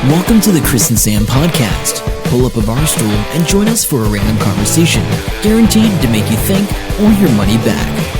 Welcome to the Chris and Sam podcast. Pull up a bar stool and join us for a random conversation, guaranteed to make you think or your money back.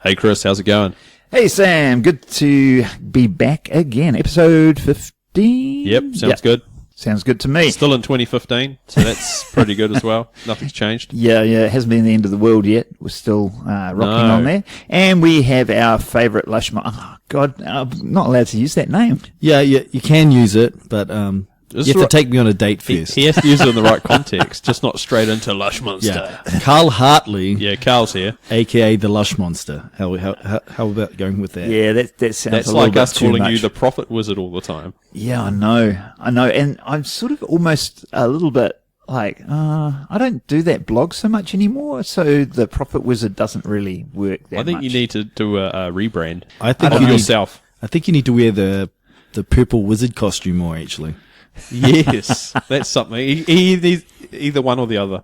Hey Chris, how's it going? Hey Sam, good to be back again. Episode 15? Yep, sounds good. Sounds good to me. Still in 2015, so that's pretty good as well. Nothing's changed. Yeah, it hasn't been the end of the world yet. We're still rocking on there. And we have our favourite Lush Oh, God, I'm not allowed to use that name. Yeah, you can use it, but you have to take me on a date first. He has to use it in the right context, just not straight into Lush Monster. Yeah. Karl Hartley, Yeah, Carl's here. a.k.a. the Lush Monster. How about going with that? Yeah, that sounds That's a little like bit us too calling much. you the Prophet Wizard all the time. Yeah, I know. And I'm sort of almost a little bit like, I don't do that blog so much anymore, so the Prophet Wizard doesn't really work that much. I think you need to do a rebrand I think of you need- yourself. I think you need to wear the purple wizard costume more, actually. Yes, that's something. Either one or the other.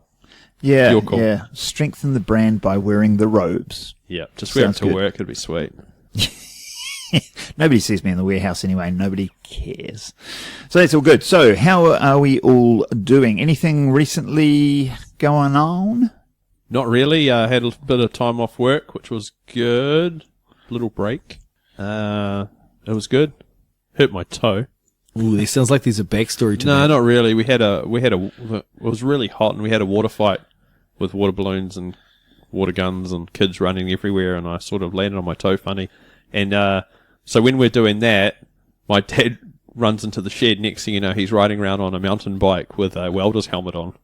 Yeah, Your call. yeah. Strengthen the brand by wearing the robes. Yeah, just wear it Sounds to good. work. It'd be sweet. Nobody sees me in the warehouse anyway. Nobody cares. So that's all good. So how are we all doing? Anything recently going on? Not really. Had a bit of time off work, which was good. Little break. It was good. Hurt my toe. Ooh, it sounds like there's a backstory to No, that. not really. It was really hot, and we had a water fight with water balloons and water guns and kids running everywhere, and I sort of landed on my toe funny. And so when we're doing that, my dad runs into the shed. Next thing you know, he's riding around on a mountain bike with a welder's helmet on,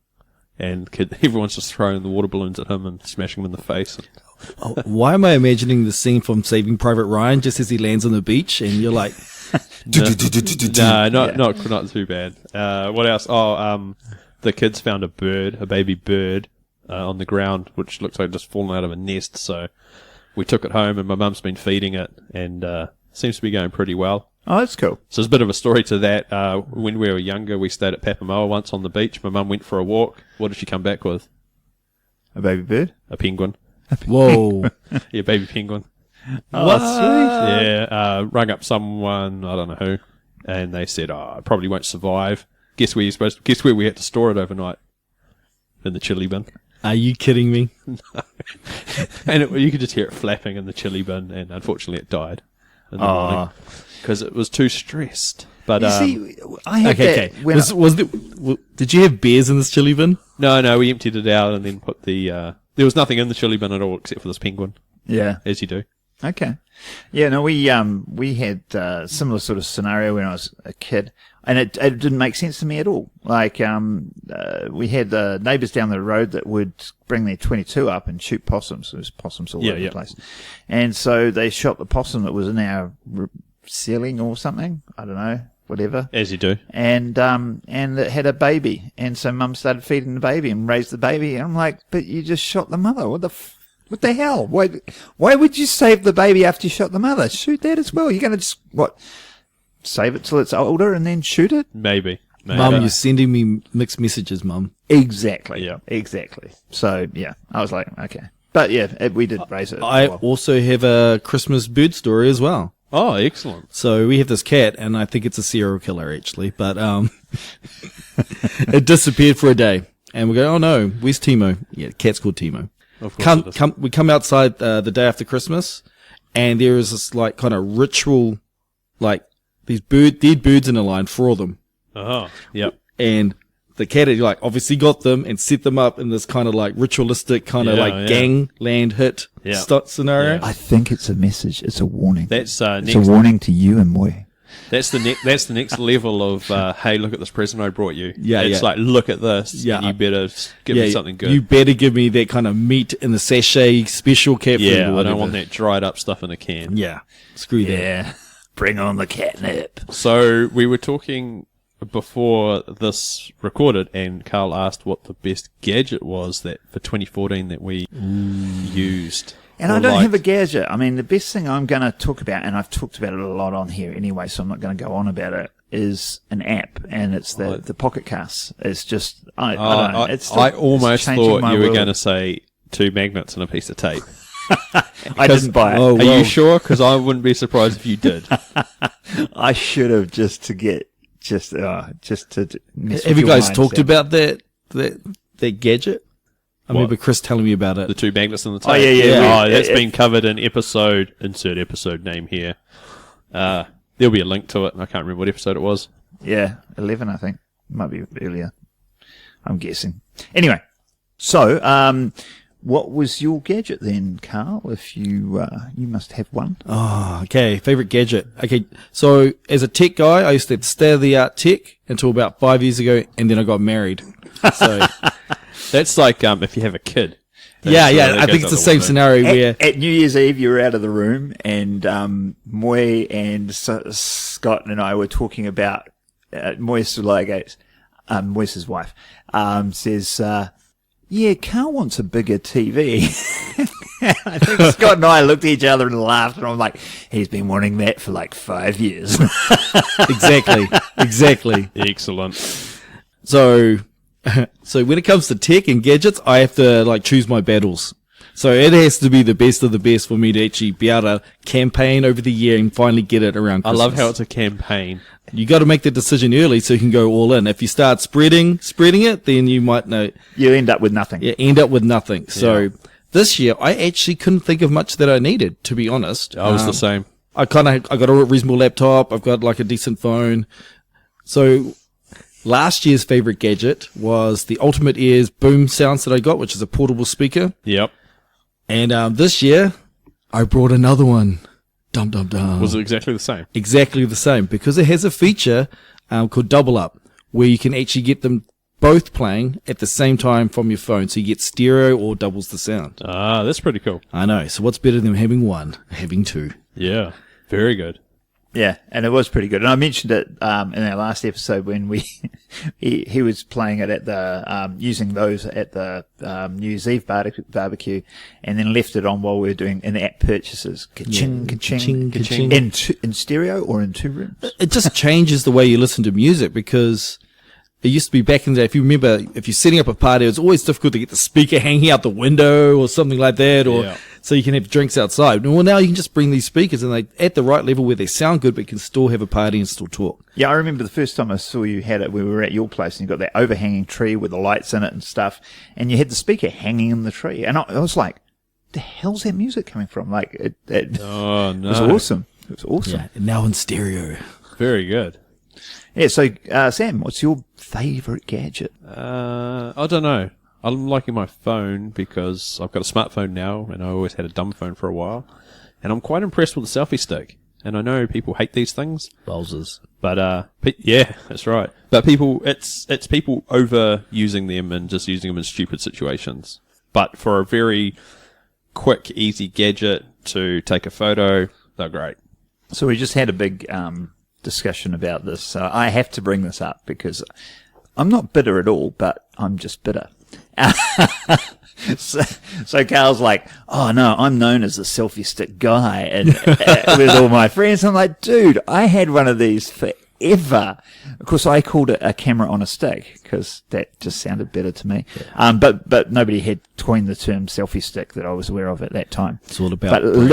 and everyone's just throwing the water balloons at him and smashing him in the face. Oh, why am I imagining the scene from Saving Private Ryan just as he lands on the beach and you're like... No, not too bad. What else? Oh, the kids found a baby bird, on the ground, which looks like just fallen out of a nest. So we took it home, and my mum's been feeding it, and seems to be going pretty well. Oh, that's cool. So there's a bit of a story to that. When we were younger, we stayed at Papamoa once on the beach. My mum went for a walk. What did she come back with? A baby bird? A penguin. Whoa. Yeah, baby penguin. Oh, sweet. Yeah, rung up someone, I don't know who, and they said, "Oh, it probably won't survive." Guess where we had to store it overnight? In the chili bin. Are you kidding me? And you could just hear it flapping in the chili bin, and unfortunately it died in the morning because it was too stressed. But You see, I had Okay. that when Did you have bears in this chili bin? no, we emptied it out and then put the. There was nothing in the chili bin at all except for this penguin, yeah. as you do. Okay. Yeah, no, we had a similar sort of scenario when I was a kid, and it didn't make sense to me at all. Like, we had neighbours down the road that would bring their 22 up and shoot possums. There was possums all over the place. And so they shot the possum that was in our ceiling or something. I don't know, whatever. As you do. And it had a baby. And so Mum started feeding the baby and raised the baby. And I'm like, but you just shot the mother. What the hell? Why would you save the baby after you shot the mother? Shoot that as well. You're going to just, save it till it's older and then shoot it? Maybe. Mum, you're sending me mixed messages, Mum. Exactly. Yeah. Exactly. So, yeah, I was like, okay. But, yeah, we did raise it. I also have a Christmas bird story as well. Oh, excellent. So we have this cat, and I think it's a serial killer, actually. But it disappeared for a day. And we go, oh, no, where's Timo? Yeah, the cat's called Timo. Of course We come outside the day after Christmas, and there is this like kind of ritual, like these dead birds in a line, for all them, Oh, yep. and the cat had like obviously got them and set them up in this kind of like ritualistic kind of gangland hit scenario. I think it's a message. It's a warning. That's it's a warning to you and Moy. That's the next level of hey, look at this present I brought you. Yeah, it's like, look at this. Yeah, and you better give me something good. You better give me that kind of meat in the sachet special cat food. Yeah, or I whatever. don't want that dried up stuff in a can. Yeah, screw that. Yeah. Bring on the catnip. So we were talking before this recorded, and Karl asked what the best gadget was that for 2014 that we used. And I don't have a gadget. I mean, the best thing I'm going to talk about, and I've talked about it a lot on here anyway, so I'm not going to go on about it, is an app, and it's the Pocket Cast. It's just, I don't know. I almost thought you were going to say 2 magnets and a piece of tape. I didn't buy it. Oh, Are you sure? Because I wouldn't be surprised if you did. I should have just to mess Have with you your guys mind, talked Sam. about that gadget? I remember Chris telling me about it. The two magnets on the tape. Oh, yeah. That's been covered in insert episode name here. There'll be a link to it, and I can't remember what episode it was. Yeah, 11, I think. Might be earlier. I'm guessing. Anyway, so what was your gadget then, Karl? If you must have one. Oh, okay. Favorite gadget. Okay. So as a tech guy, I used to have state-of-the-art tech until about 5 years ago, and then I got married. So That's like if you have a kid. yeah. that I think goes it's the out same window. scenario where At New Year's Eve, you were out of the room, and Moy and Scott and I were talking about Moy's Moy's wife says, "Yeah, Karl wants a bigger TV." I think Scott and I looked at each other and laughed, and I'm like, "He's been wanting that for like 5 years." exactly. Excellent. So when it comes to tech and gadgets, I have to choose my battles. So it has to be the best of the best for me to actually be able to campaign over the year and finally get it around I Christmas. love how it's a campaign. You got to make the decision early so you can go all in. If you start spreading it, then you might You end up with nothing. end up with nothing. So this year, I actually couldn't think of much that I needed, to be honest. I was the same. I got a reasonable laptop. I've got a decent phone. So last year's favorite gadget was the Ultimate Ears Boom Sounds that I got, which is a portable speaker. Yep. And this year, I brought another one. Dum dum dum. Was it exactly the same? Exactly the same, because it has a feature called Double Up, where you can actually get them both playing at the same time from your phone, so you get stereo or doubles the sound. Ah, that's pretty cool. I know. So what's better than having one? Having two. Yeah. Very good. Yeah, and it was pretty good. And I mentioned it in our last episode when he was playing it at the using those at the New Year's Eve barbecue, and then left it on while we were doing in-app purchases. Ka-ching, ka-ching, ka-ching. in stereo or in two rooms. It just changes the way you listen to music, because it used to be back in the day, if you remember, if you're setting up a party, it was always difficult to get the speaker hanging out the window or something like that, or so you can have drinks outside. Well, now you can just bring these speakers and they at the right level where they sound good, but you can still have a party and still talk. Yeah, I remember the first time I saw you had it, we were at your place, and you got that overhanging tree with the lights in it and stuff, and you had the speaker hanging in the tree, and I was like, the hell's that music coming from? Like, it Oh, no. was awesome. It was awesome. Yeah, and now in stereo. Very good. Yeah, so, Sam, what's your favourite gadget? I don't know. I'm liking my phone because I've got a smartphone now, and I always had a dumb phone for a while. And I'm quite impressed with the selfie stick. And I know people hate these things. Bowsers. But, yeah, that's right. But it's people overusing them and just using them in stupid situations. But for a very quick, easy gadget to take a photo, they're great. So we just had a big discussion about this. So I have to bring this up because I'm not bitter at all, but I'm just bitter. So Karl's like, oh no, I'm known as the selfie stick guy, and with all my friends, I'm like, dude, I had one of these forever. Of course, I called it a camera on a stick because that just sounded better to me. But nobody had coined the term selfie stick that I was aware of at that time. It's all about but branding.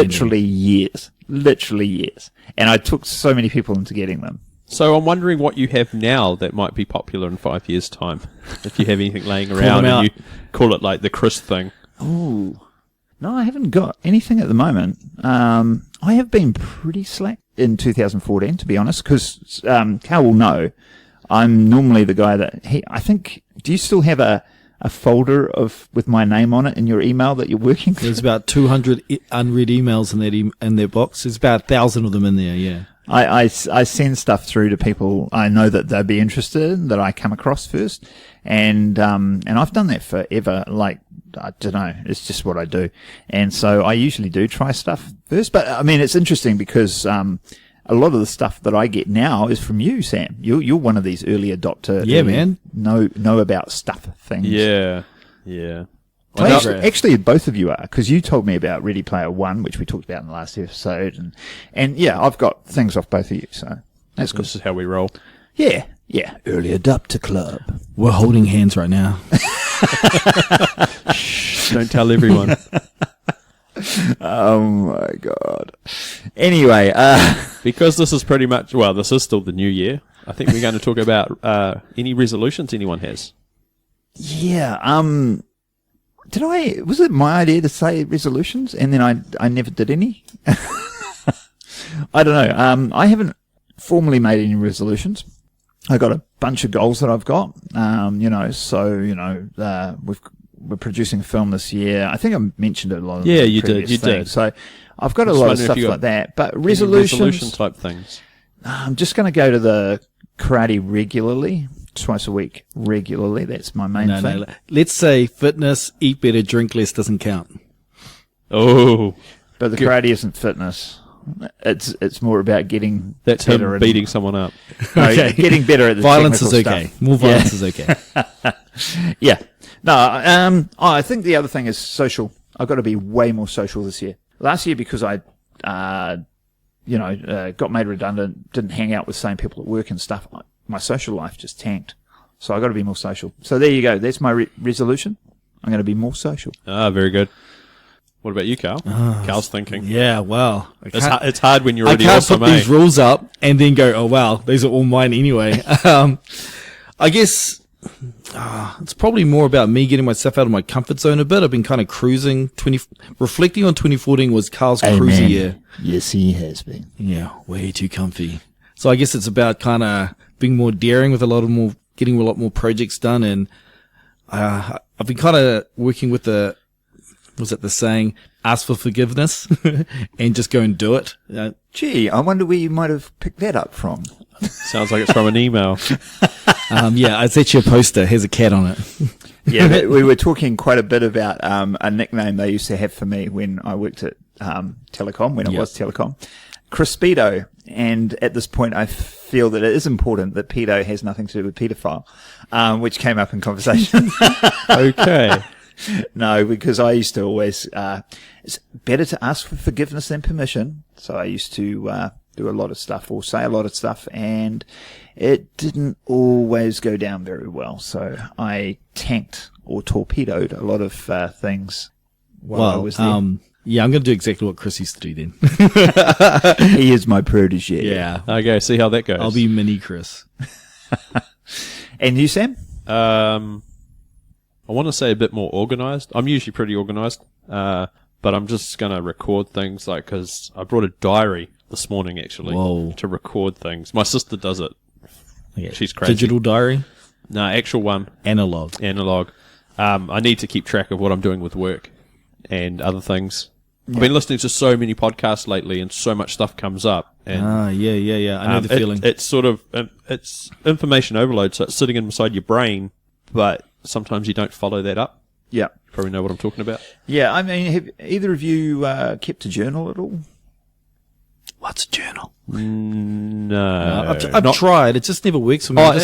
literally years, and I took so many people into getting them. So I'm wondering what you have now that might be popular in 5 years' time. If you have anything laying around them and you call it like the Chris thing. Ooh. No, I haven't got anything at the moment. I have been pretty slack in 2014, to be honest, because Karl will know I'm normally the guy that I think. Do you still have a folder with my name on it in your email that you're working through? There's about 200 unread emails in their box. There's about 1,000 of them in there. Yeah. I send stuff through to people I know that they'd be interested in, that I come across first, and I've done that forever. Like, I don't know, it's just what I do, and so I usually do try stuff first. But I mean, it's interesting because a lot of the stuff that I get now is from you, Sam. You're one of these early adopter. Yeah, man. Know about stuff things. Yeah. Well, actually, both of you are, because you told me about Ready Player One, which we talked about in the last episode, and yeah, I've got things off both of you, so that's good. This is how we roll. Yeah, early adopter club. We're holding hands right now. Don't tell everyone. Oh my God. Anyway, Because this is pretty much, well, this is still the new year. I think we're going to talk about any resolutions anyone has. yeah, was it my idea to say resolutions and then I never did any? I don't know. I haven't formally made any resolutions. I got a bunch of goals that I've got, we're producing a film this year. I think I mentioned it a lot. Of Yeah, the you previous did. things. So I've got a lot of stuff like that. But resolution type things. I'm just going to go to the karate regularly, twice a week regularly. That's my main thing. No. Let's say fitness, eat better, drink less doesn't count. Oh, But the karate isn't fitness. It's more about getting that's better him beating someone up. Okay. Getting better at the Violence is technical okay. stuff. More violence is okay. Yeah. No, I think the other thing is social. I've got to be way more social this year. Last year, because I, got made redundant, didn't hang out with the same people at work and stuff, my social life just tanked. So I've got to be more social. So there you go. That's my resolution. I'm going to be more social. Ah, very good. What about you, Karl? Karl's thinking. Yeah, well. It's hard when you're I already can't awesome, put these rules up and then go, oh, wow, these are all mine anyway. I guess it's probably more about me getting myself out of my comfort zone a bit. I've been kind of cruising. Reflecting on 2014 was Karl's cruisy year. Yes, he has been. Yeah, way too comfy. So I guess it's about kind of being more daring with getting a lot more projects done. And I've been kind of working with the saying, ask for forgiveness and just go and do it. Gee, I wonder where you might have picked that up from. Sounds like it's from an email. Yeah, it's actually a poster. Has a cat on it. Yeah, we were talking quite a bit about a nickname they used to have for me when I worked at Telecom, when it was Telecom, Crispito. And at this point, I feel that it is important that pedo has nothing to do with pedophile, which came up in conversation. Okay. No, because I used to always, it's better to ask for forgiveness than permission. So I used to do a lot of stuff or say a lot of stuff, and it didn't always go down very well. So I tanked or torpedoed a lot of things while I was there. Yeah, I'm going to do exactly what Chris used to do then. He is my protege. Yeah. Okay, see how that goes. I'll be mini Chris. And you, Sam? I want to say a bit more organized. I'm usually pretty organized, but I'm just going to record things because I brought a diary this morning actually to record things. My sister does it. Okay. She's crazy. Digital diary? No, actual one. Analog. I need to keep track of what I'm doing with work and other things. I've been listening to so many podcasts lately and so much stuff comes up. And, yeah. I know the feeling. It's sort of, it's information overload, so it's sitting inside your brain, but sometimes you don't follow that up. Yeah. You probably know what I'm talking about. Yeah, I mean, have either of you kept a journal at all? What's a journal? No. I've tried. It just never works for me. I'm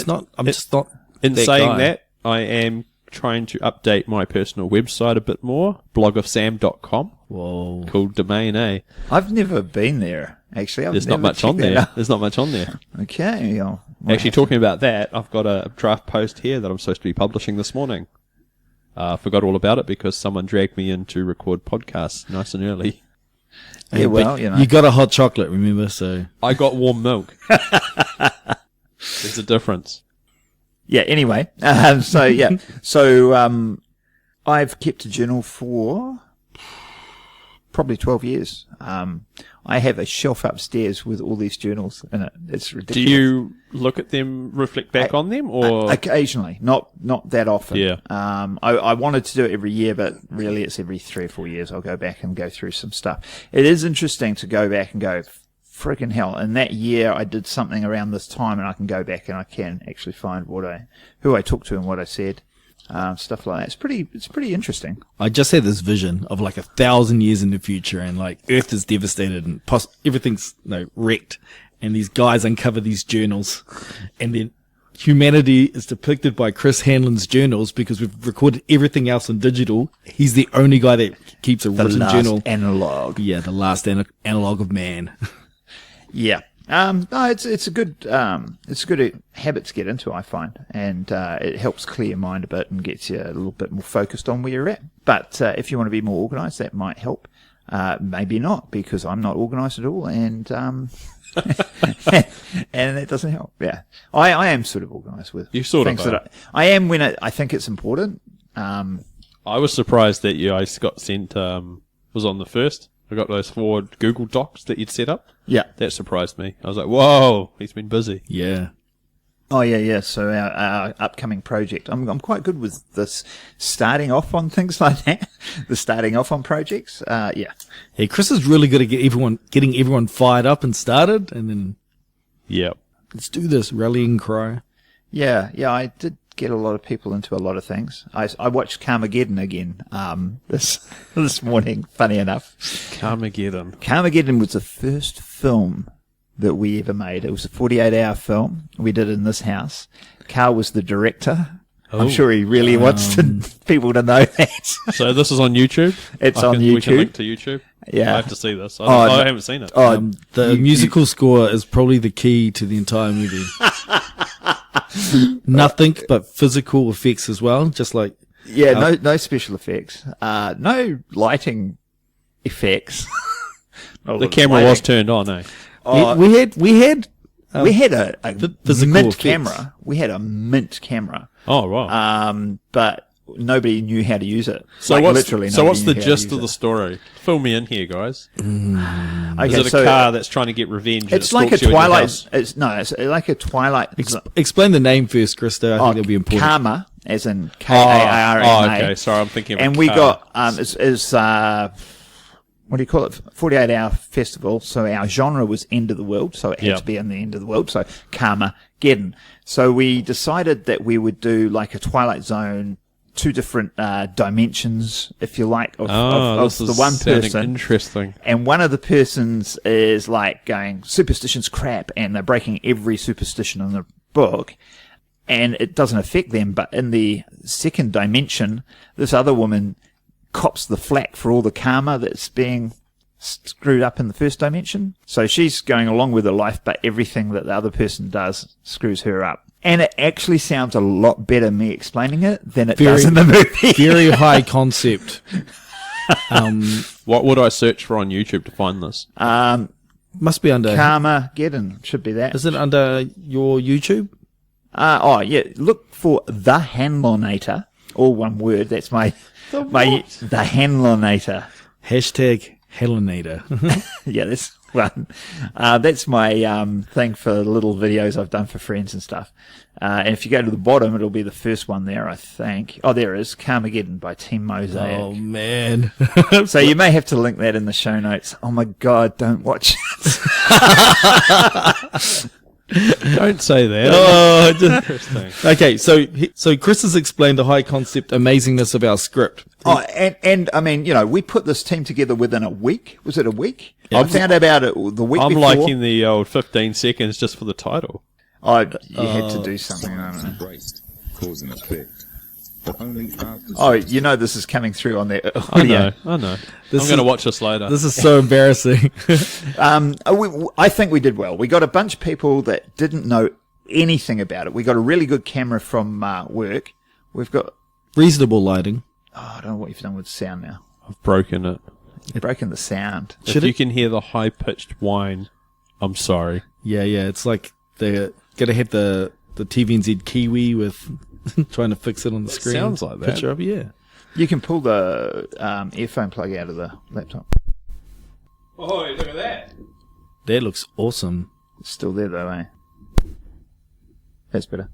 just not. In that saying guy. that, I am trying to update my personal website a bit more. blogofsam.com. Whoa. Cool domain, eh? I've never been there, actually. There's not much on there. There's not much on there. Okay. Actually, talking about that, I've got a draft post here that I'm supposed to be publishing this morning. I forgot all about it because someone dragged me in to record podcasts nice and early. Yeah, well, you know. You got a hot chocolate, remember? So I got warm milk. There's a difference. Yeah, anyway. So I've kept a journal for probably 12 years. I have a shelf upstairs with all these journals in it. It's ridiculous. Do you look at them, reflect back on them, or occasionally? Not that often. Yeah. I wanted to do it every year, but really it's every 3 or 4 years. I'll go back and go through some stuff. It is interesting to go back and go, freaking hell! In that year, I did something around this time, and I can go back and I can actually find who I talked to and what I said. Stuff like that. It's pretty interesting. I just had this vision of like 1,000 years in the future, and like Earth is devastated and everything's wrecked, and these guys uncover these journals, and then humanity is depicted by Chris Hanlon's journals because we've recorded everything else in digital. He's the only guy that keeps a written journal. Analog. Yeah, the last analog of man. Yeah. No, it's a good habit to get into, I find, and it helps clear your mind a bit and gets you a little bit more focused on where you're at. But if you want to be more organised, that might help. Maybe not, because I'm not organised at all, and and that doesn't help. Yeah, I am sort of organised with You sort of things that are. I am when I think it's important. I was surprised that you guys got sent, was on the first. I got those 4 Google Docs that you'd set up. Yeah. That surprised me. I was like, whoa, he's been busy. Yeah. Oh yeah. So our upcoming project, I'm quite good with this starting off on things like that. The starting off on projects. Yeah. Hey, Chris is really good at getting everyone fired up and started, and then Yep. let's do this rallying cry. Yeah. I did get a lot of people into a lot of things. I watched Karmageddon again this morning, funny enough. Karmageddon. Karmageddon was the first film that we ever made. It was a 48-hour film we did in this house. Karl was the director. I'm sure he really wants people to know that. So this is on YouTube? It's on YouTube. We can link to YouTube? Yeah. I have to see this. I haven't seen it. The musical score is probably the key to the entire movie. Nothing but physical effects as well, just like no special effects. No lighting effects. The camera was turned on, eh? we had We had a physical mint effects. camera. We had a mint camera. Oh, right. But nobody knew how to use it. So Like, what's literally so what's nobody the knew how to gist use of it. the story? Fill me in here, guys. Okay, Is it a so car that's trying to get revenge? and it's it like a stalks you in your Twilight. house? It's like a Twilight. Explain the name first, Krista. I think that'll be important. Karma, as in Karma. Oh, okay. Sorry, I'm thinking of And a we car. got is what do you call it? 48-hour festival. So our genre was end of the world. So it had Yep. to be in the end of the world. So Karmageddon. So we decided that we would do like a Twilight Zone, 2 different dimensions, if you like, of this the is one sounding person. interesting. And one of the persons is like going, superstition's crap, and they're breaking every superstition in the book, and it doesn't affect them. But in the second dimension, this other woman cops the flack for all the karma that's being screwed up in the first dimension. So she's going along with her life, but everything that the other person does screws her up. And it actually sounds a lot better me explaining it than it does in the movie. Very high concept. What would I search for on YouTube to find this? Must be under. Karmageddon should be that. Is it under your YouTube? Yeah. Look for The Handlonator. All one word. That's the Handlonator. Hashtag Helenator. Yeah, that's one. That's my thing for little videos I've done for friends and stuff. And if you go to the bottom, it'll be the first one there, I think. Oh, there it is. Karmageddon by Team Mosaic. Oh, man. So you may have to link that in the show notes. Oh my God, don't watch it. Don't say that. Oh, Interesting. okay, so Chris has explained the high concept amazingness of our script. Oh, and I mean, we put this team together within a week. Was it a week? I found out about it the week I'm before. liking the old 15 seconds just for the title. Oh, you had to do something, I don't know. Christ, cause and effect. But only after Oh, this is coming through on the I audio. know. This I'm going to is- watch this later. This is so embarrassing. I think we did well. We got a bunch of people that didn't know anything about it. We got a really good camera from work. We've got... Reasonable lighting. Oh, I don't know what you've done with the sound now. I've broken it. You've broken the sound. If you can hear the high-pitched whine, I'm sorry. Yeah, it's like they're going to have the TVNZ Kiwi with trying to fix it on the screen. sounds like that. Picture of it, yeah. You can pull the earphone plug out of the laptop. Oh, look at that. That looks awesome. It's still there, though, eh? That's better.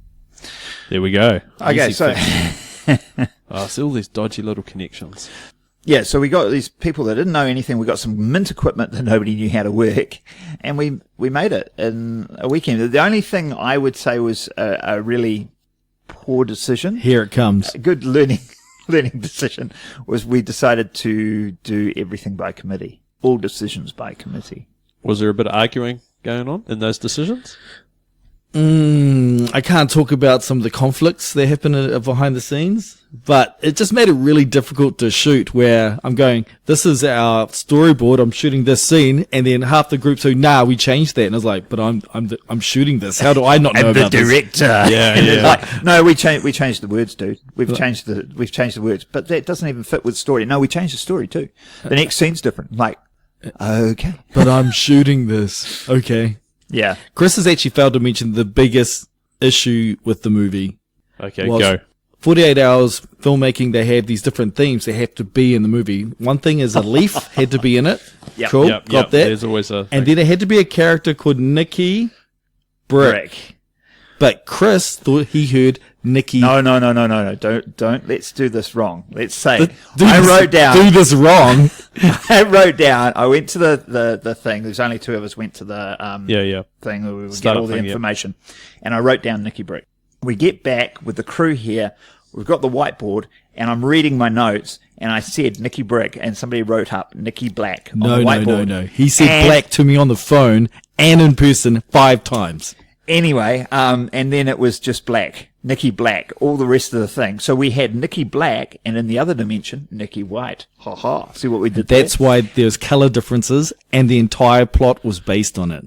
There we go. Okay, Easy so... fix. I see all these dodgy little connections. Yeah, so we got these people that didn't know anything. We got some mint equipment that nobody knew how to work, and we made it in a weekend. The only thing I would say was a really poor decision, Here it comes. a good learning decision, was we decided to do everything by committee, all decisions by committee. Was there a bit of arguing going on in those decisions? I can't talk about some of the conflicts that happen behind the scenes, but it just made it really difficult to shoot where I'm going, this is our storyboard, I'm shooting this scene, and then half the group's like, nah, we changed that. And I was like, but I'm shooting this. How do I not know about the director. Yeah, yeah. Like, no, we changed the words, dude. We've changed the words, but that doesn't even fit with story. No, we changed the story too. The next scene's different. Like, okay. this? But I'm shooting this. Okay. Yeah. Chris has actually failed to mention the biggest issue with the movie. Okay, was go. 48 hours filmmaking, they have these different themes that have to be in the movie. One thing is a leaf had to be in it. Yep. Cool, Yep, got that. There's always a And then there had to be a character called Nikki Brick. But Chris thought he heard Nikki. No. Don't. Let's do this wrong. Let's say Do I this- wrote down. Do this wrong. I went to the thing. There's only two of us went to the thing where we would get Startup all the thing, information. And I wrote down Nikki Brick. We get back with the crew here. We've got the whiteboard, and I'm reading my notes, and I said Nikki Brick, and somebody wrote up Nikki Black on the whiteboard. No. He said black to me on the phone and in person 5 times. Anyway, and then it was just black, Nikki Black, all the rest of the thing. So we had Nikki Black, and in the other dimension, Nikki White. Ha ha. See what we did there? That's why there's color differences, and the entire plot was based on it.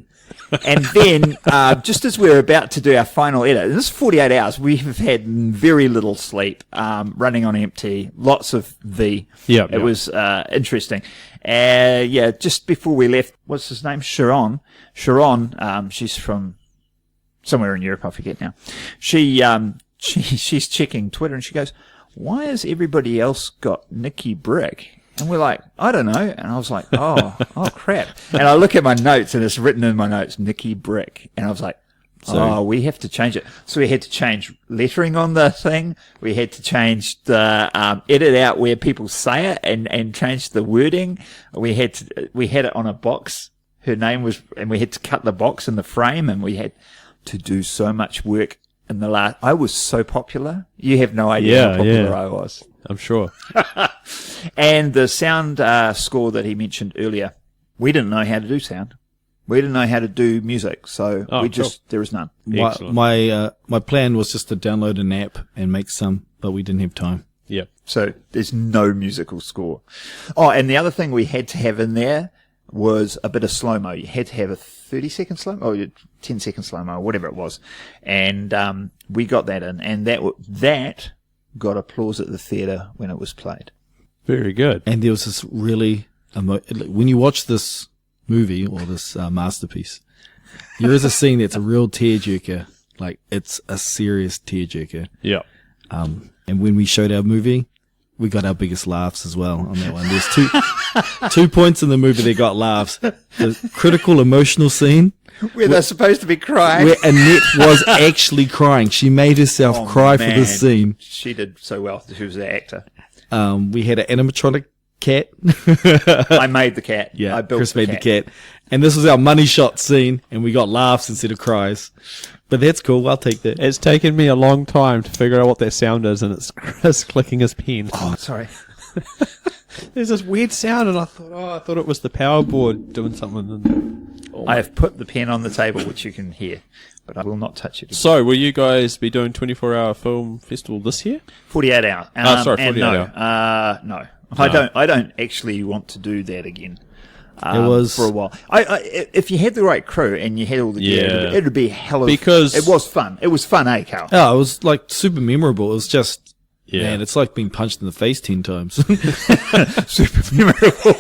And then, just as we're about to do our final edit, this is 48 hours, we have had very little sleep, running on empty, lots of V. It was interesting. Just before we left, what's his name? Sharon, she's from somewhere in Europe, I forget now. She's checking Twitter, and she goes, why has everybody else got Nikki Brick? And we're like, I don't know. And I was like, oh crap. And I look at my notes, and it's written in my notes, Nikki Brick. And I was like, we have to change it. So we had to change lettering on the thing. We had to change the, edit out where people say it and change the wording. We had it on a box. Her name was, and we had to cut the box in the frame, and we had to do so much work in the last, I was so popular. You have no idea how popular I was. I'm sure. And the sound score that he mentioned earlier, we didn't know how to do sound. We didn't know how to do music, so there was none. My plan was just to download an app and make some, but we didn't have time. Yeah. So there's no musical score. Oh, and the other thing we had to have in there was a bit of slow-mo. You had to have a 30-second slow-mo, or 10-second slow-mo, whatever it was. And we got that in, and that got applause at the theatre when it was played. Very good. And there was this really, when you watch this movie or this masterpiece, there is a scene that's a real tearjerker. Like, it's a serious tearjerker. Yeah. And when we showed our movie, we got our biggest laughs as well on that one. There's two points in the movie that got laughs. The critical emotional scene. Where they're supposed to be crying. Where Annette was actually crying. She made herself cry for this scene. She did so well. She was the actor. We had an animatronic cat. I made the cat. Yeah, I built Chris made the cat. And this was our money shot scene, and we got laughs instead of cries. But that's cool. I'll take that. It's taken me a long time to figure out what that sound is, and it's Chris clicking his pen. Oh, sorry. There's this weird sound, and I thought it was the power board doing something. I have put the pen on the table, which you can hear, but I will not touch it again. So, will you guys be doing 24-hour film festival this year? 48 hours. 48 hour. No. I don't actually want to do that again. It was for a while. If you had the right crew and you had all the gear, it'd be a hell of, because it was fun. It was fun, Karl? Oh, it was like super memorable. It was just, man, it's like being punched in the face 10 times. Super memorable.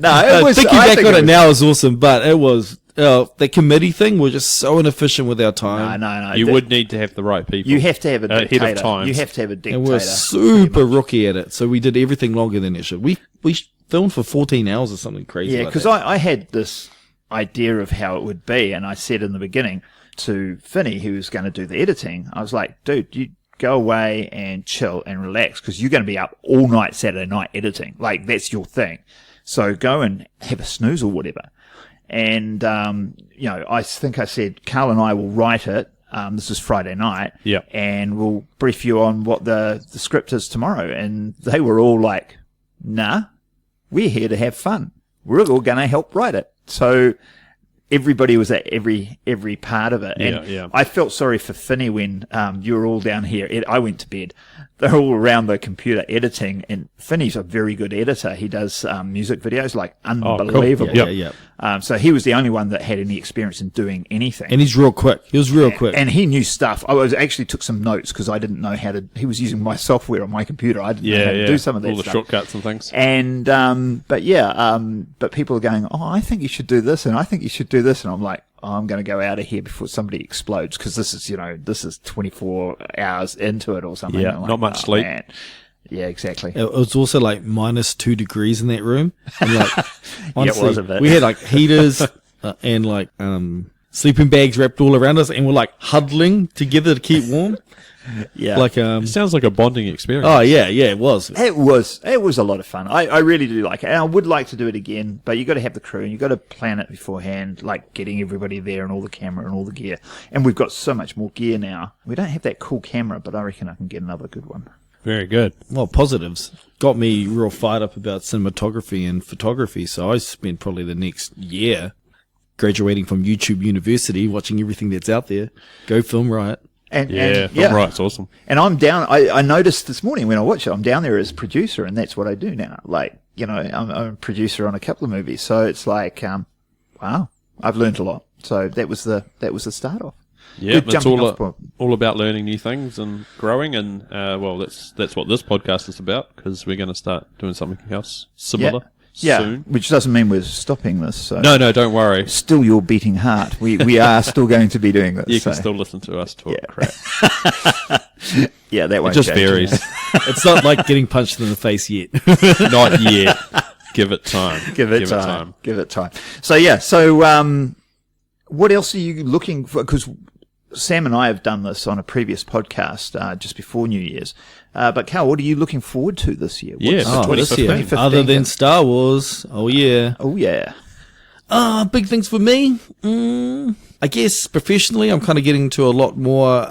No, it was. Thinking back on it now is awesome, but it was the committee thing. We're just so inefficient with our time. No. You would need to have the right people. You have to have a dictator. Ahead of time. You have to have a dictator. And we're super rookie at it, so we did everything longer than it should. We filmed for 14 hours or something crazy. Yeah, because I had this idea of how it would be, and I said in the beginning to Finney, who was going to do the editing, I was like, dude, you go away and chill and relax, because you're going to be up all night Saturday night editing. Like, that's your thing. So go and have a snooze or whatever. And, I think I said, Karl and I will write it. This is Friday night. Yeah. And we'll brief you on what the script is tomorrow. And they were all like, nah, we're here to have fun. We're all going to help write it. So everybody was at every part of it. Yeah, And yeah. I felt sorry for Finney when you were all down here. I went to bed. They're all around the computer editing, and Finney's a very good editor. He does music videos, like unbelievable. Yeah. So he was the only one that had any experience in doing anything. And he's real quick. He was real quick. And he knew stuff. I actually took some notes because I didn't know how to. He was using my software on my computer. I didn't know how to do some of that all the stuff. shortcuts and things. And but people are going, oh, I think you should do this, and I think you should do this, and I'm like, oh, I'm going to go out of here before somebody explodes because this is 24 hours into it or something. Yeah, I'm like, not much oh, sleep. Man. Yeah, exactly. It was also like -2 degrees in that room. And like, honestly, it was a bit. we had like heaters and like sleeping bags wrapped all around us, and we're like huddling together to keep warm. Yeah, Like It sounds like a bonding experience. oh yeah, it was. It was a lot of fun. I really do like it. And I would like to do it again, but you got to have the crew and you got to plan it beforehand, like getting everybody there and all the camera and all the gear. And we've got so much more gear now. We don't have that cool camera, but I reckon I can get another good one. Very good. Well, positives got me real fired up about cinematography and photography. So I spent probably the next year graduating from YouTube University, watching everything that's out there. Go film right. And Right, it's awesome. And I'm down. I noticed this morning when I watched it, I'm down there as producer, and that's what I do now. Like, I'm a producer on a couple of movies, so it's like, wow, I've learned a lot. So that was the start off. Yeah, Good it's jumping off point. all about learning new things and growing, and that's what this podcast is about, because we're going to start doing something else similar soon. Which doesn't mean we're stopping this. So No, don't worry. still your beating heart. We are still going to be doing this. You can so. still listen to us talk crap. Yeah, that It won't just change. varies. It's not like getting punched in the face yet. Not yet. Give it time. Give it time. Give it time. So what else are you looking for? Because Sam and I have done this on a previous podcast just before New Year's. But Karl, what are you looking forward to this year? Yeah, What's for this year. 2015. Other than Star Wars. Oh yeah. Oh yeah. Big things for me. I guess professionally, I'm kind of getting to a lot more,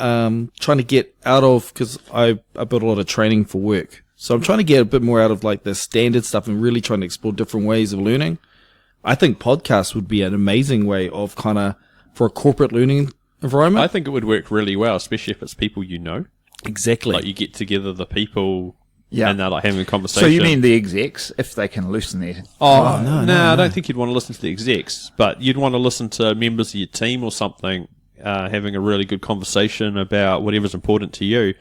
trying to get out of, because I built a lot of training for work. So I'm trying to get a bit more out of like the standard stuff and really trying to explore different ways of learning. I think podcasts would be an amazing way of kind of, for a corporate learning environment. I think it would work really well, especially if it's people you know. Exactly. Like you get together the people Yeah. and they're like having a conversation. So you mean the execs, if they can loosen their... Oh, no, I don't think you'd want to listen to the execs, but you'd want to listen to members of your team or something having a really good conversation about whatever's important to you.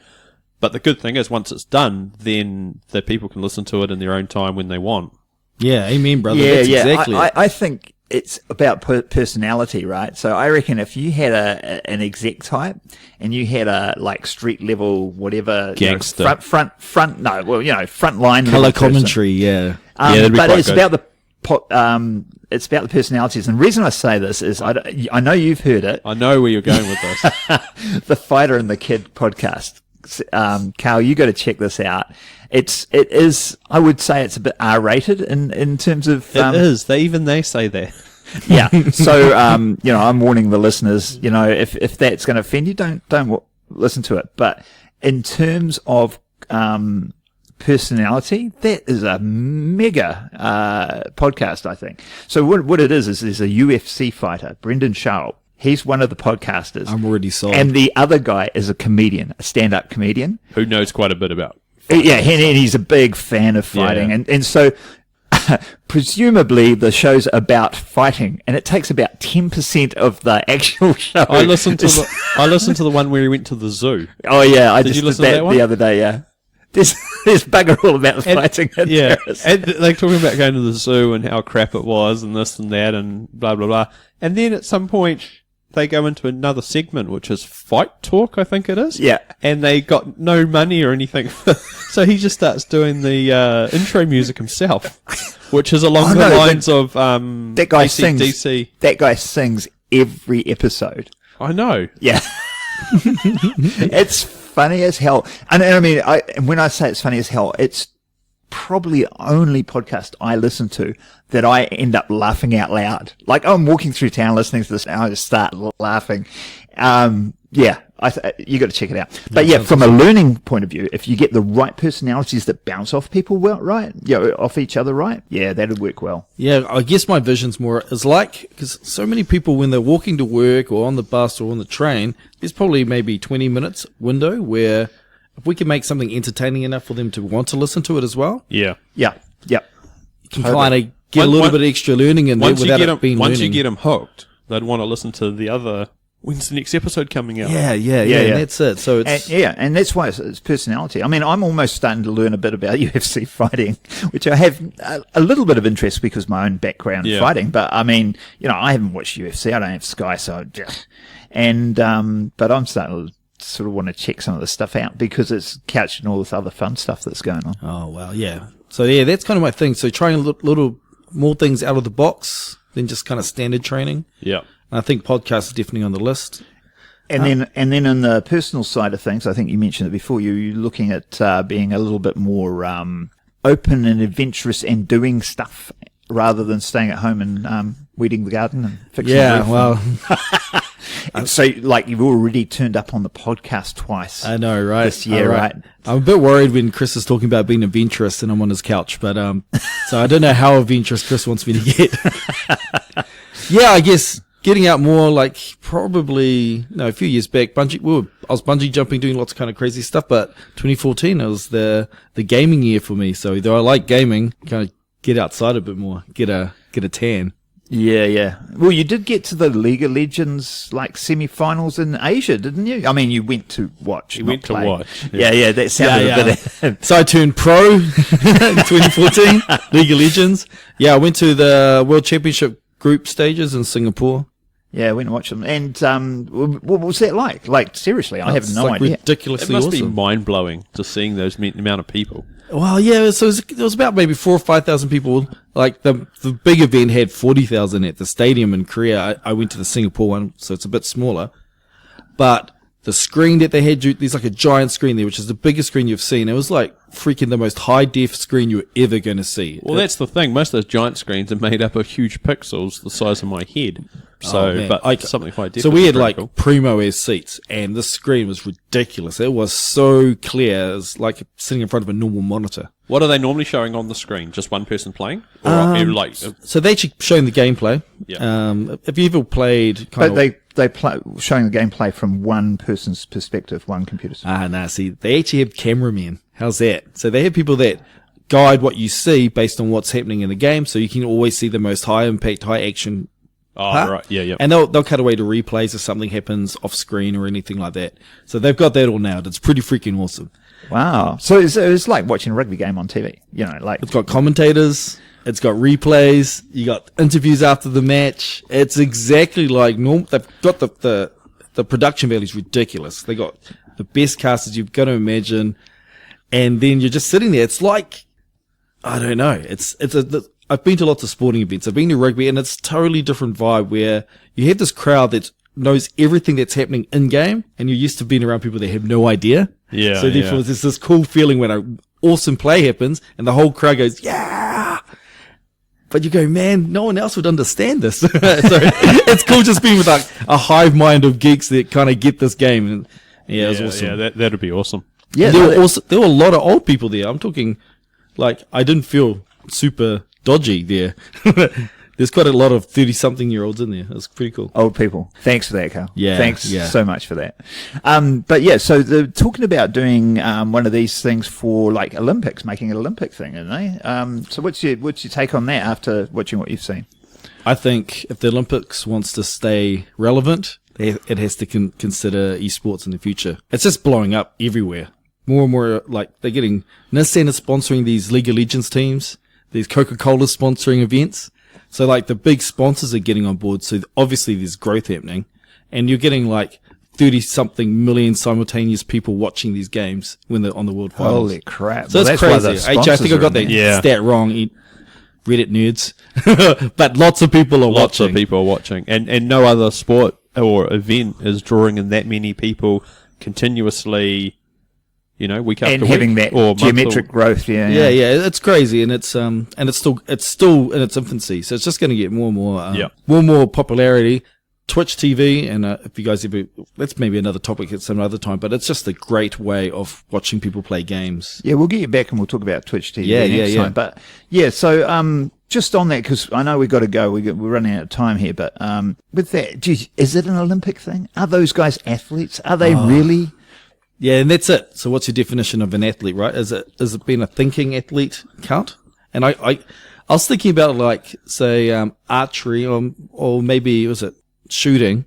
But the good thing is, once it's done, then the people can listen to it in their own time when they want. Yeah, amen, brother. Yeah, That's yeah. exactly it. I think it's about personality, right? So I reckon if you had an exec type and you had a like street level whatever Gangster. front line Color level person. commentary, yeah. that'd be but quite it's good. about it's about the personalities. And the reason I say this is I know you've heard it, I know where you're going with this. the Fighter and the Kid podcast. Karl, you got to check this out. It is. I would say it's a bit R-rated in terms of. It is. They say that. Yeah. So I'm warning the listeners. If that's going to offend you, don't listen to it. But in terms of personality, that is a mega podcast, I think. So what it is there's a UFC fighter, Brendan Sharp. He's one of the podcasters. I'm already sold. And the other guy is a comedian, a stand-up comedian. Who knows quite a bit about. Yeah, and he's a big fan of fighting. Yeah. And so presumably the show's about fighting, and it takes about 10% of the actual show. I listened to the one where he went to the zoo. Oh, yeah, I Did just you did listen to that that one? the other day, yeah. There's bugger all about the fighting in Yeah, Paris. and they're talking about going to the zoo and how crap it was and this and that and blah, blah, blah. And then at some point, they go into another segment, which is fight talk, I think it is. Yeah. And they got no money or anything. So he just starts doing the intro music himself, which is along the lines of that guy sings. AC/DC. That guy sings every episode. I know. Yeah. It's funny as hell. And I mean, and when I say it's funny as hell, it's probably the only podcast I listen to that I end up laughing out loud. Like I'm walking through town listening to this and I just start laughing. Yeah, You got to check it out. But yeah, from a learning point of view, if you get the right personalities that bounce off people off each other, right? Yeah, that'd work well. Yeah, I guess my vision's more is like, because so many people when they're walking to work or on the bus or on the train, there's probably maybe 20 minutes window where if we can make something entertaining enough for them to want to listen to it as well, Yeah. you can kind of get a little bit of extra learning in there without it being Once learning. you get them hooked, they'd want to listen to the other. When's the next episode coming out? Yeah, Yeah. and that's it. So it's And that's why it's personality. I mean, I'm almost starting to learn a bit about UFC fighting, which I have a little bit of interest because of my own background in fighting. But I mean, I haven't watched UFC. I don't have Sky, so but I'm starting to sort of want to check some of this stuff out because it's couched in all this other fun stuff that's going on. oh well, yeah. So yeah, that's kind of my thing. So trying a little more things out of the box than just kind of standard training. Yeah. I think podcasts are definitely on the list. And then on the personal side of things, I think you mentioned it before, you're looking at being a little bit more open and adventurous and doing stuff rather than staying at home and weeding the garden and fixing the roof. Well, And so, like, you've already turned up on the podcast twice. I know, right? This year, right? I'm a bit worried when Chris is talking about being adventurous and I'm on his couch, but so I don't know how adventurous Chris wants me to get. Yeah, I guess getting out more, like probably a few years back. I was bungee jumping, doing lots of kind of crazy stuff, but 2014 it was the gaming year for me. So though I like gaming, kind of get outside a bit more, get a tan. Yeah. Well, you did get to the League of Legends like semi-finals in Asia, didn't you? I mean, you went to watch. You went to play. watch. Yeah. That sounded a bit. So I turned pro in 2014, League of Legends. Yeah, I went to the World Championship group stages in Singapore. Yeah, I went and watched them. And what was that like? Like, seriously, I have no idea. It Ridiculously must awesome. be mind-blowing just seeing those amount of people. Well, yeah, so it was about maybe 4,000 or 5,000 people. Like the big event had 40,000 at the stadium in Korea. I went to the Singapore one, so it's a bit smaller. But the screen that they had, there's like a giant screen there, which is the biggest screen you've seen. It was like freaking the most high def screen you're ever going to see. Well, that's the thing. Most of those giant screens are made up of huge pixels the size of my head. So, man. but something high def. So we had is pretty like cool. primo air seats, and the screen was ridiculous. It was so clear, it was like sitting in front of a normal monitor. What are they normally showing on the screen? Just one person playing, or like? So they actually showing the gameplay. Yeah. If you ever played, But they play showing the gameplay from one person's perspective, one computer's. see, they actually have cameramen. How's that? So they have people that guide what you see based on what's happening in the game, so you can always see the most high impact, high action. Oh, right. Yeah. And they'll cut away to replays if something happens off screen or anything like that. So they've got that all nailed. It's pretty freaking awesome. Wow. So it's like watching a rugby game on TV. Like It's got commentators. It's got replays. You got interviews after the match. It's exactly like normal. They've got the production value is ridiculous. They got the best casters you've got to imagine. And then you're just sitting there. It's like, I don't know. I've been to lots of sporting events. I've been to rugby, and it's a totally different vibe where you have this crowd that knows everything that's happening in game, and you're used to being around people that have no idea. Yeah. So therefore, there's this cool feeling when an awesome play happens, and the whole crowd goes, "Yeah!" But you go, man, no one else would understand this. So it's cool just being with like a hive mind of geeks that kind of get this game. And yeah, it was awesome. Yeah, that'd be awesome. yeah, And there were a lot of old people there. I'm talking, like, I didn't feel super dodgy there. There's quite a lot of 30-something-year-olds in there. That's pretty cool. old people. Thanks for that, Karl. Yeah, Thanks yeah. so much for that. But yeah, so they're talking about doing one of these things for like Olympics, making an Olympic thing, aren't they? So what's your take on that after watching what you've seen? I think if the Olympics wants to stay relevant, it has to consider esports in the future. It's just blowing up everywhere. More and more, like, they're getting Nissan is sponsoring these League of Legends teams. These Coca-Cola sponsoring events. So like the big sponsors are getting on board. So obviously there's growth happening, and you're getting like 30-something million simultaneous people watching these games when they're on the World Finals. Holy crap. So that's why the crazy. Actually, I sponsors think I are got in that there. stat wrong. Reddit nerds. But lots of people are Lots watching. of people are watching, and no other sport or event is drawing in that many people continuously. Week after And week, having that or month geometric growth, Yeah, it's crazy, and it's still in its infancy, so it's just going to get more and more, more and more popularity. Twitch TV, and if you guys ever, that's maybe another topic at some other time, but it's just a great way of watching people play games. Yeah, we'll get you back and we'll talk about Twitch TV Yeah, next yeah. time. But yeah, so just on that, because I know we've got to go, we're running out of time here, but with that, geez, is it an Olympic thing? Are those guys athletes? Are they really? Yeah, and that's it. So what's your definition of an athlete, right? Is it being a thinking athlete count? And I was thinking about like, say, archery or maybe, was it shooting?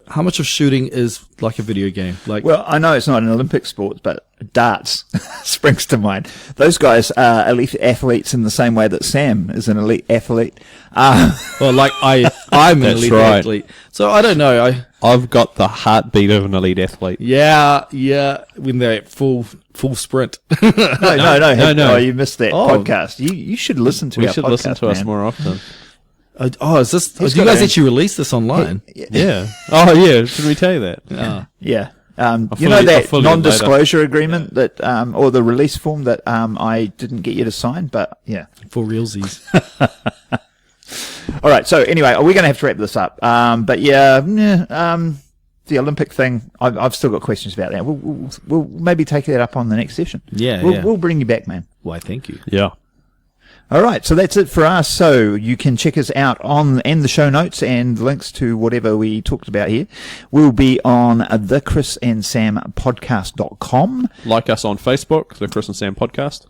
How much of shooting is like a video game? Like, Well, I know it's not an Olympic sport, but darts springs to mind. Those guys are elite athletes in the same way that Sam is an elite athlete. well, like I'm an That's elite right. athlete. So I don't know. I've got the heartbeat of an elite athlete. Yeah, when they're at full sprint. No. No. Oh, you missed that Oh. podcast. You should listen to We our should podcast, listen to us man. more often. Is this? Do He's you got guys a- actually release this online? Yeah. Oh, yeah. Should we tell you that? Yeah. I'll You know fully- I'll that fully non-disclosure agreement that, or the release form that I didn't get you to sign, but yeah. For realsies. All right. So anyway, we're going to have to wrap this up. But yeah, the Olympic thing, I've still got questions about that. We'll maybe take that up on the next session. Yeah, We'll bring you back, man. Why, thank you. Yeah. All right, so that's it for us. So you can check us out and the show notes and links to whatever we talked about here will be on thechrisandsampodcast.com, Like us on Facebook, the Chris and Sam Podcast.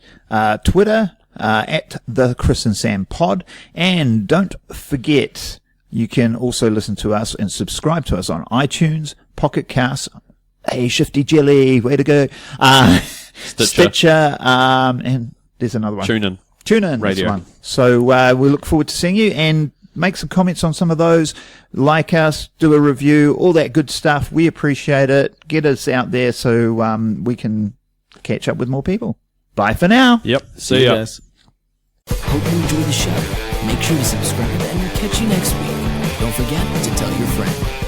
Twitter, at the Chris and Sam Pod, and don't forget you can also listen to us and subscribe to us on iTunes, Pocket Cast, hey, Shifty Jelly, way to go, Stitcher, and there's another one. Tune in, Radio. this one. So we look forward to seeing you and make some comments on some of those. Like us, do a review, all that good stuff. We appreciate it. Get us out there so we can catch up with more people. Bye for now. Yep. See See you ya. guys. Hope you enjoyed the show. Make sure to subscribe and we'll catch you next week. Don't forget to tell your friend.